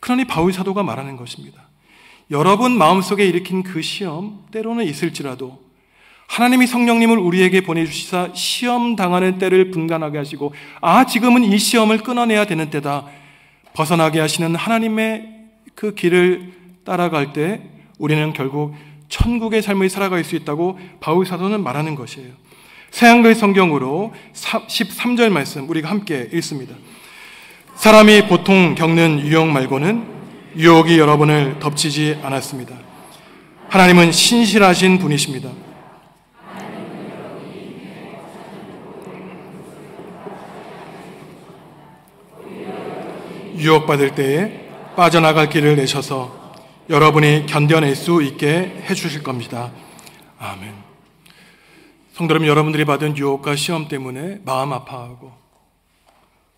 그러니 바울 사도가 말하는 것입니다. 여러분 마음속에 일으킨 그 시험 때로는 있을지라도 하나님이 성령님을 우리에게 보내주시사 시험 당하는 때를 분간하게 하시고 지금은 이 시험을 끊어내야 되는 때다, 벗어나게 하시는 하나님의 그 길을 따라갈 때 우리는 결국 천국의 삶을 살아갈 수 있다고 바울 사도는 말하는 것이에요. 새한글 성경으로 13절 말씀 우리가 함께 읽습니다. 사람이 보통 겪는 유혹 말고는 유혹이 여러분을 덮치지 않았습니다. 하나님은 신실하신 분이십니다. 유혹받을 때에 빠져나갈 길을 내셔서 여러분이 견뎌낼 수 있게 해주실 겁니다. 아멘. 성도 여러분, 여러분들이 받은 유혹과 시험 때문에 마음 아파하고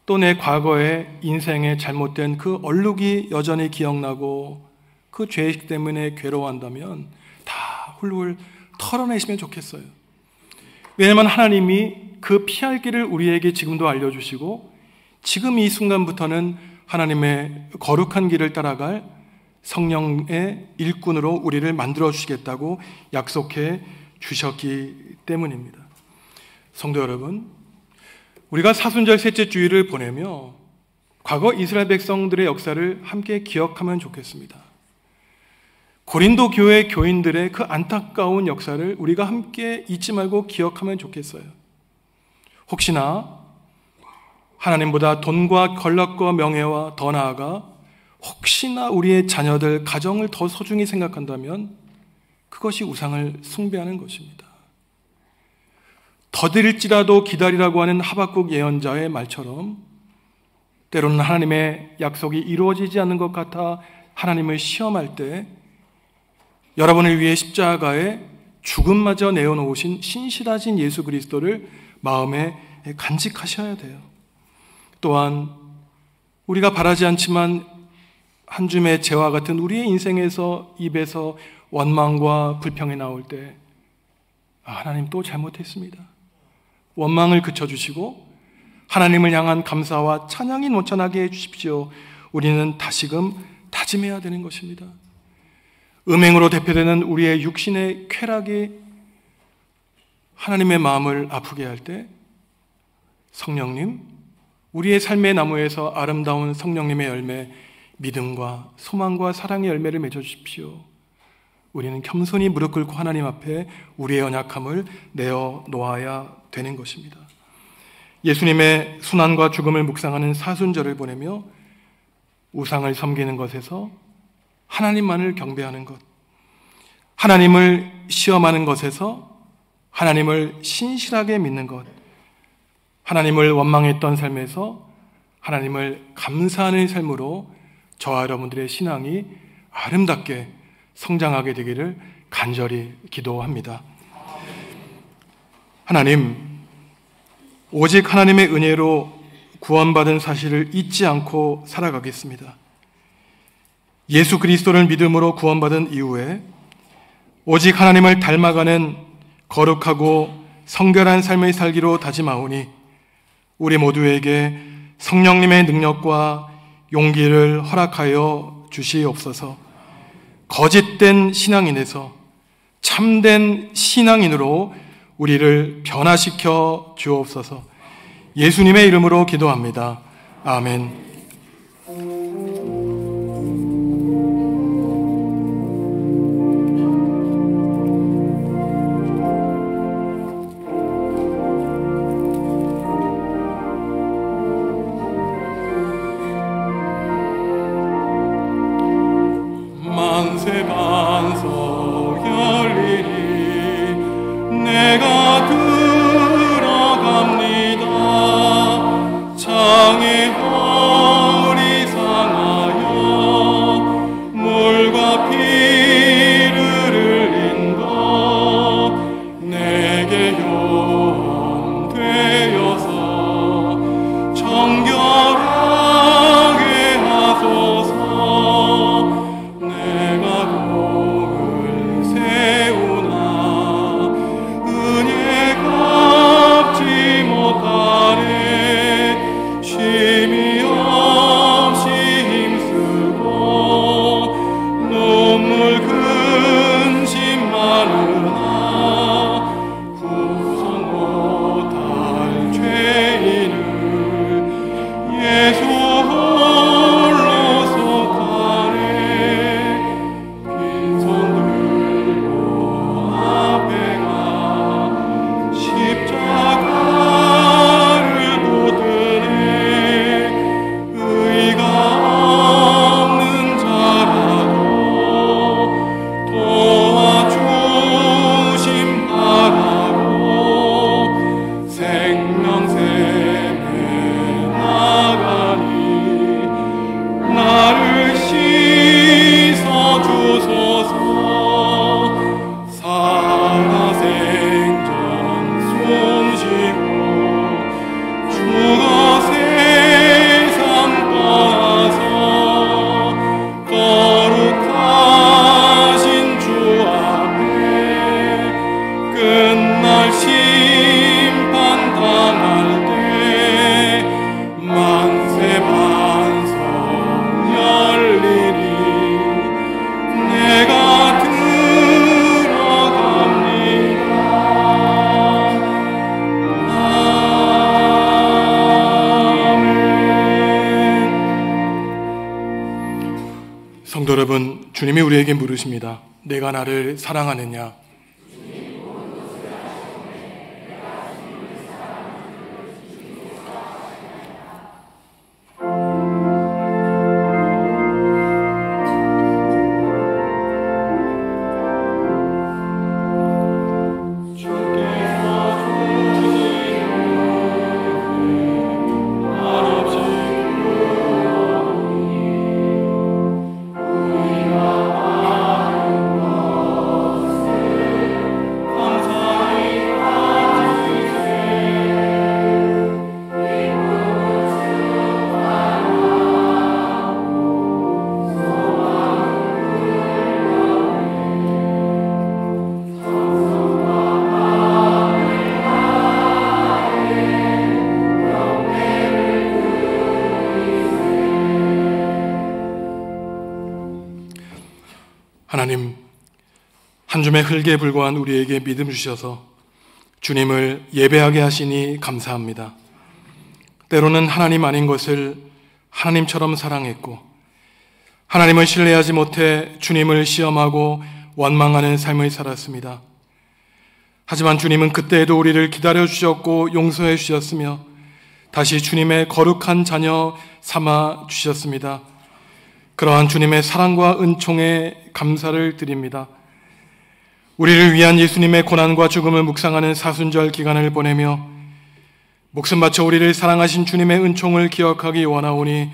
또 내 과거의 인생의 잘못된 그 얼룩이 여전히 기억나고 그 죄식 때문에 괴로워한다면 다 훌훌 털어내시면 좋겠어요. 왜냐하면 하나님이 그 피할 길을 우리에게 지금도 알려주시고 지금 이 순간부터는 하나님의 거룩한 길을 따라갈 성령의 일꾼으로 우리를 만들어 주시겠다고 약속해 주셨기 때문입니다. 성도 여러분, 우리가 사순절 셋째 주일을 보내며 과거 이스라엘 백성들의 역사를 함께 기억하면 좋겠습니다. 고린도 교회 교인들의 그 안타까운 역사를 우리가 함께 잊지 말고 기억하면 좋겠어요. 혹시나 하나님보다 돈과 권력과 명예와 더 나아가 혹시나 우리의 자녀들, 가정을 더 소중히 생각한다면 그것이 우상을 숭배하는 것입니다. 더딜지라도 기다리라고 하는 하박국 예언자의 말처럼 때로는 하나님의 약속이 이루어지지 않는 것 같아 하나님을 시험할 때 여러분을 위해 십자가에 죽음마저 내어놓으신 신실하신 예수 그리스도를 마음에 간직하셔야 돼요. 또한 우리가 바라지 않지만 한 줌의 재와 같은 우리의 인생에서 입에서 원망과 불평이 나올 때 하나님 또 잘못했습니다. 원망을 그쳐주시고 하나님을 향한 감사와 찬양이 넘쳐나게 해주십시오. 우리는 다시금 다짐해야 되는 것입니다. 음행으로 대표되는 우리의 육신의 쾌락이 하나님의 마음을 아프게 할 때 성령님, 우리의 삶의 나무에서 아름다운 성령님의 열매, 믿음과 소망과 사랑의 열매를 맺어주십시오. 우리는 겸손히 무릎 꿇고 하나님 앞에 우리의 연약함을 내어놓아야 되는 것입니다. 예수님의 순환과 죽음을 묵상하는 사순절을 보내며 우상을 섬기는 것에서 하나님만을 경배하는 것, 하나님을 시험하는 것에서 하나님을 신실하게 믿는 것, 하나님을 원망했던 삶에서 하나님을 감사하는 삶으로 저와 여러분들의 신앙이 아름답게 성장하게 되기를 간절히 기도합니다. 하나님, 오직 하나님의 은혜로 구원받은 사실을 잊지 않고 살아가겠습니다. 예수 그리스도를 믿음으로 구원받은 이후에 오직 하나님을 닮아가는 거룩하고 성결한 삶을 살기로 다짐하오니 우리 모두에게 성령님의 능력과 용기를 허락하여 주시옵소서. 거짓된 신앙인에서 참된 신앙인으로 우리를 변화시켜 주옵소서. 예수님의 이름으로 기도합니다. 아멘. 내가 들어갑니다. 장애한 성도 여러분, 주님이 우리에게 물으십니다. 내가 나를 사랑하느냐? 하나님, 한 줌의 흙에 불과한 우리에게 믿음 주셔서 주님을 예배하게 하시니 감사합니다. 때로는 하나님 아닌 것을 하나님처럼 사랑했고, 하나님을 신뢰하지 못해 주님을 시험하고 원망하는 삶을 살았습니다. 하지만 주님은 그때에도 우리를 기다려 주셨고 용서해 주셨으며 다시 주님의 거룩한 자녀 삼아 주셨습니다. 그러한 주님의 사랑과 은총에 감사를 드립니다. 우리를 위한 예수님의 고난과 죽음을 묵상하는 사순절 기간을 보내며 목숨 바쳐 우리를 사랑하신 주님의 은총을 기억하기 원하오니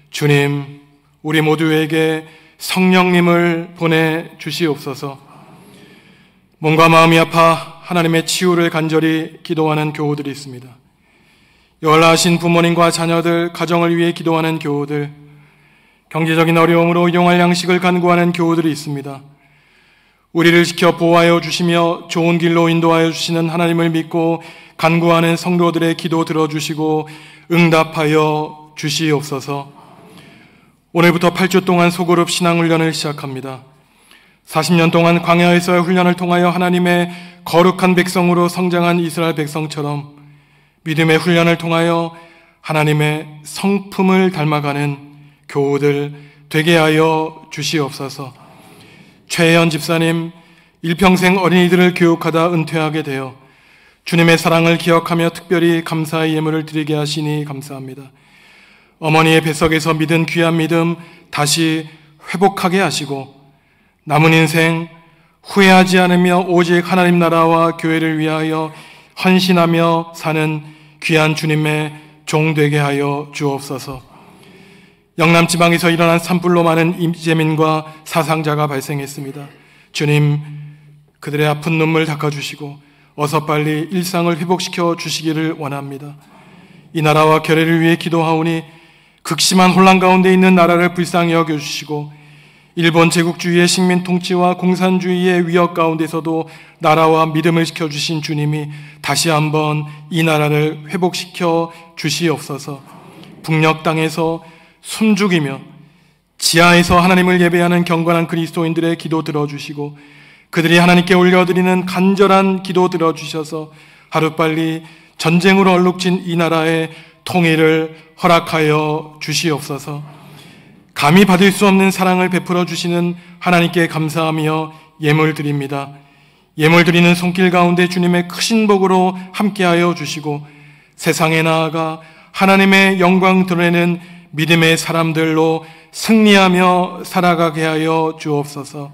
주님, 우리 모두에게 성령님을 보내주시옵소서. 몸과 마음이 아파 하나님의 치유를 간절히 기도하는 교우들이 있습니다. 연락하신 부모님과 자녀들, 가정을 위해 기도하는 교우들, 경제적인 어려움으로 용할 양식을 간구하는 교우들이 있습니다. 우리를 지켜 보호하여 주시며 좋은 길로 인도하여 주시는 하나님을 믿고 간구하는 성도들의 기도 들어주시고 응답하여 주시옵소서. 오늘부터 8주 동안 소그룹 신앙훈련을 시작합니다. 40년 동안 광야에서의 훈련을 통하여 하나님의 거룩한 백성으로 성장한 이스라엘 백성처럼 믿음의 훈련을 통하여 하나님의 성품을 닮아가는 교우들 되게 하여 주시옵소서. 최혜연 집사님, 일평생 어린이들을 교육하다 은퇴하게 되어 주님의 사랑을 기억하며 특별히 감사의 예물을 드리게 하시니 감사합니다. 어머니의 뱃속에서 믿은 귀한 믿음 다시 회복하게 하시고 남은 인생 후회하지 않으며 오직 하나님 나라와 교회를 위하여 헌신하며 사는 귀한 주님의 종 되게 하여 주옵소서. 영남 지방에서 일어난 산불로 많은 이재민과 사상자가 발생했습니다. 주님, 그들의 아픈 눈물 닦아주시고 어서 빨리 일상을 회복시켜 주시기를 원합니다. 이 나라와 교회를 위해 기도하오니 극심한 혼란 가운데 있는 나라를 불쌍히 여겨주시고 일본 제국주의의 식민 통치와 공산주의의 위협 가운데서도 나라와 믿음을 지켜주신 주님이 다시 한번 이 나라를 회복시켜 주시옵소서. 북녘 땅에서 숨죽이며 지하에서 하나님을 예배하는 경건한 그리스도인들의 기도 들어주시고 그들이 하나님께 올려드리는 간절한 기도 들어주셔서 하루빨리 전쟁으로 얼룩진 이 나라의 통일을 허락하여 주시옵소서. 감히 받을 수 없는 사랑을 베풀어 주시는 하나님께 감사하며 예물 드립니다. 예물 드리는 손길 가운데 주님의 크신 복으로 함께하여 주시고 세상에 나아가 하나님의 영광 드러내는 믿음의 사람들로 승리하며 살아가게 하여 주옵소서.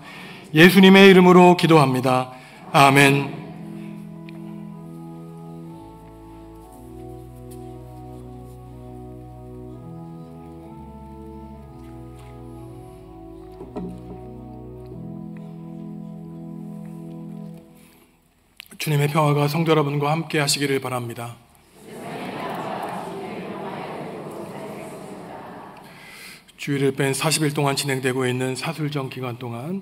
예수님의 이름으로 기도합니다. 아멘. 주님의 평화가 성도 여러분과 함께 하시기를 바랍니다. 주일을 뺀 40일 동안 진행되고 있는 사술정 기간 동안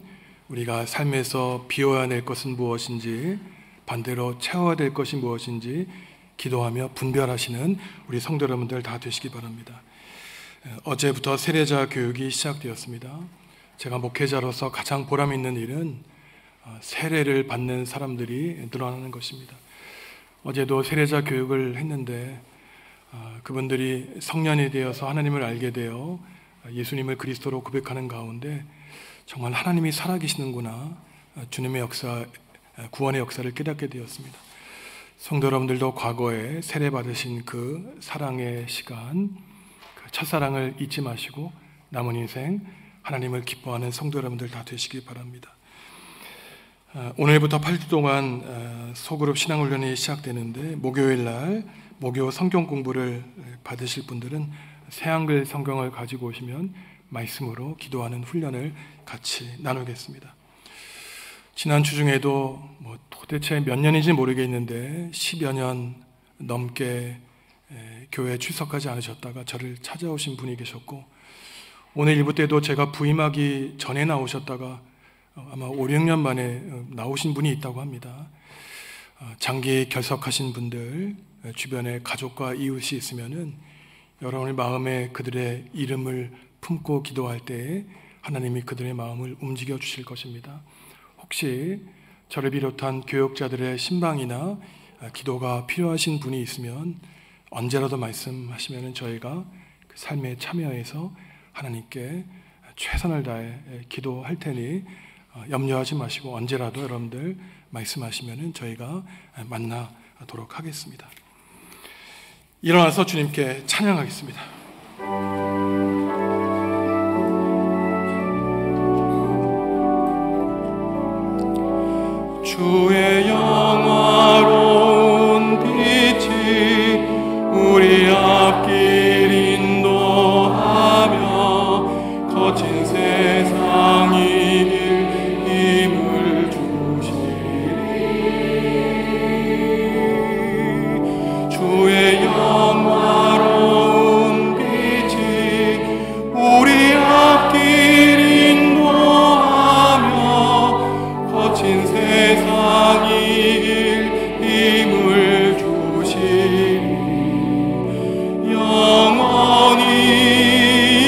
우리가 삶에서 비워야 될 것은 무엇인지, 반대로 채워야 될 것이 무엇인지 기도하며 분별하시는 우리 성도 여러분들 다 되시기 바랍니다. 어제부터 세례자 교육이 시작되었습니다. 제가 목회자로서 가장 보람 있는 일은 세례를 받는 사람들이 늘어나는 것입니다. 어제도 세례자 교육을 했는데 그분들이 성년이 되어서 하나님을 알게 되어 예수님을 그리스도로 고백하는 가운데 정말 하나님이 살아계시는구나, 주님의 역사, 구원의 역사를 깨닫게 되었습니다. 성도 여러분들도 과거에 세례받으신 그 사랑의 시간, 그 첫사랑을 잊지 마시고 남은 인생 하나님을 기뻐하는 성도 여러분들 다 되시기 바랍니다. 오늘부터 8주 동안 소그룹 신앙훈련이 시작되는데, 목요일 날 목요 성경 공부를 받으실 분들은 새한글 성경을 가지고 오시면 말씀으로 기도하는 훈련을 같이 나누겠습니다. 지난 주 중에도 도대체 몇 년인지 모르겠는데 10여 년 넘게 교회에 출석하지 않으셨다가 저를 찾아오신 분이 계셨고, 오늘 일부 때도 제가 부임하기 전에 나오셨다가 아마 5, 6년 만에 나오신 분이 있다고 합니다. 장기 결석하신 분들, 주변에 가족과 이웃이 있으면은 여러분의 마음에 그들의 이름을 품고 기도할 때에 하나님이 그들의 마음을 움직여 주실 것입니다. 혹시 저를 비롯한 교역자들의 신방이나 기도가 필요하신 분이 있으면 언제라도 말씀하시면 저희가 그 삶에 참여해서 하나님께 최선을 다해 기도할 테니 염려하지 마시고 언제라도 여러분들 말씀하시면 저희가 만나도록 하겠습니다. 일어나서 주님께 찬양하겠습니다. 주의 영화로운 빛이 우리 앞길 인도하며 거친 세상이 힘을 주시리. 주의 영화로운 빛이 우리 앞길 인도하며 거친 세상이 힘을 주시리. 영원히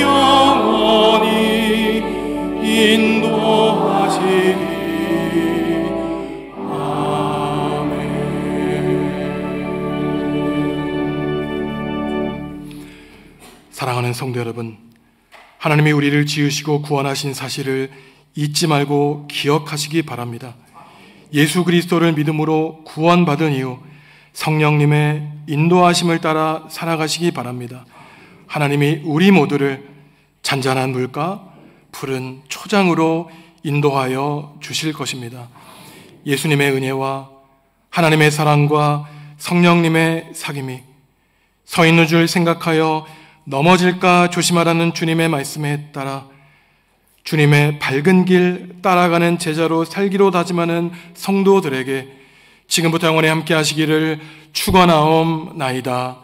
영원히 인도하시리. 사랑하는 성도 여러분, 하나님이 우리를 지으시고 구원하신 사실을 잊지 말고 기억하시기 바랍니다. 예수 그리스도를 믿음으로 구원받은 이후 성령님의 인도하심을 따라 살아가시기 바랍니다. 하나님이 우리 모두를 잔잔한 물가, 푸른 초장으로 인도하여 주실 것입니다. 예수님의 은혜와 하나님의 사랑과 성령님의 사귐이 서 있는 줄 생각하여 넘어질까 조심하라는 주님의 말씀에 따라 주님의 밝은 길 따라가는 제자로 살기로 다짐하는 성도들에게 지금부터 영원히 함께 하시기를 축원하옵나이다.